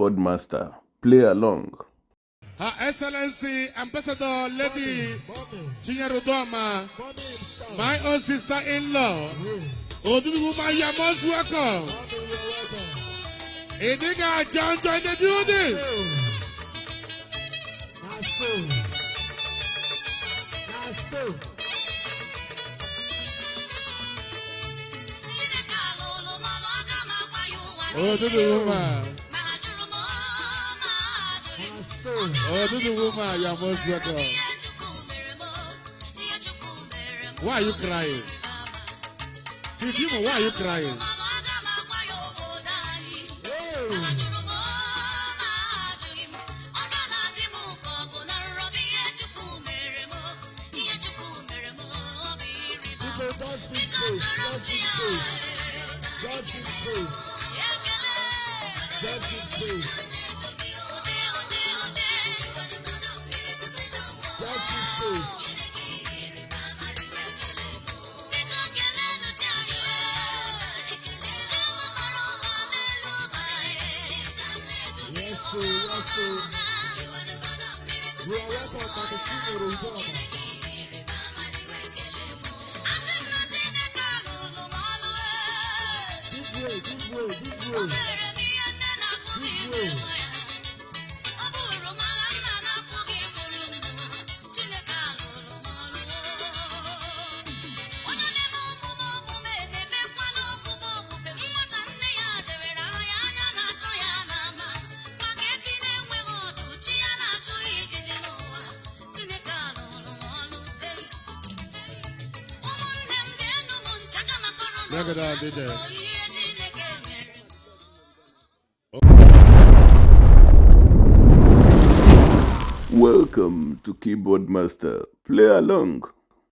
keyboard master. Play along. Her Excellency Ambassador Lady Chinyere Udoma, my own sister-in-law. Udoma, you are most welcome. A nigga John join the building. Udoma. Udoma, you are most welcome. Why are you crying? Why are you crying? Just be safe. Just be safe. Just be safe. Just be safe. Just be safe. Yes, sir. Yes, sir. You are welcome to the Chinyere Udoma. Welcome to Keyboard Master. Play along.